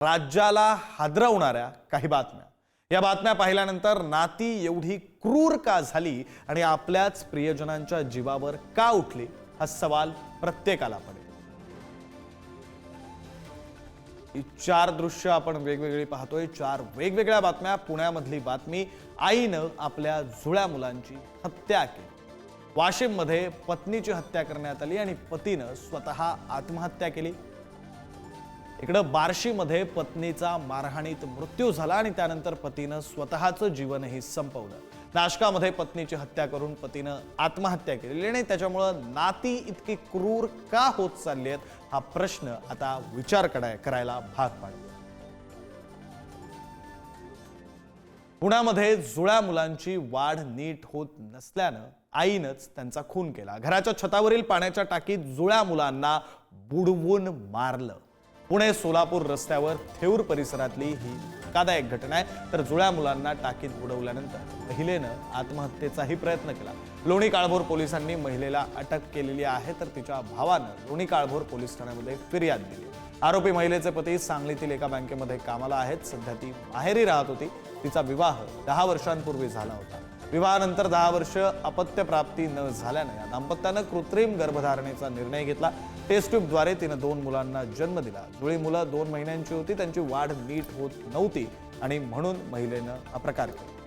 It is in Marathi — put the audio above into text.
राज्याला हादरवणाऱ्या काही बातम्या। या बातम्या पाहिल्यानंतर नाती एवढी क्रूर का झाली आणि आपल्याच प्रियजनांच्या जीवावर का उठली हा सवाल प्रत्येकाला पडेल। ही चार दृश्य आपण वेगवेगळी पाहतोय, चार वेगवेगळ्या बातम्या। पुण्यामधली बातमी, आईनं आपल्या जुळ्या मुलांची हत्या केली। वाशिममध्ये पत्नीची हत्या करण्यात आली आणि पतीनं स्वतः आत्महत्या केली। इकडं बार्शीमध्ये पत्नीचा मारहाणीत मृत्यू झाला आणि त्यानंतर पतीनं स्वतःचं जीवनही संपवलं। नाशकामध्ये पत्नीची हत्या करून पतीनं आत्महत्या केली आणि त्याच्यामुळे नाती इतकी क्रूर का होत चालली आहेत हा प्रश्न आता विचार करायला भाग पाडतो। पुण्यामध्ये जुळ्या मुलांची वाढ नीट होत नसल्यानं आईनंच त्यांचा खून केला। घराच्या छतावरील पाण्याच्या टाकीत जुळ्या मुलांना बुडवून मारलं। पुणे सोलापूर रस्त्यावर थेऊर परिसरातली ही धक्कादायक घटना आहे। तर जुळ्या मुलांना टाकीत बुडवल्यानंतर महिलेनं आत्महत्येचाही प्रयत्न केला। लोणी काळभोर पोलिसांनी महिलेला अटक केलेली आहे, तर तिच्या भावानं लोणी काळभोर पोलीस ठाण्यामध्ये फिर्याद दिली। आरोपी महिलेचे पती सांगलीतील एका बँकेमध्ये कामाला आहेत। सध्या ती माहेरी राहत होती। तिचा विवाह 10 वर्षांपूर्वी झाला होता। विवाहानंतर 10 वर्ष अपत्य प्राप्ती न झाल्याने या दाम्पत्यानं कृत्रिम गर्भधारणेचा निर्णय घेतला। टेस्ट ट्यूबद्वारे तिने 2 मुलांना जन्म दिला। जुळी मुलं 2 महिन्यांची होती, त्यांची वाढ नीट होत नव्हती आणि म्हणून महिलेनं हा प्रकार केला।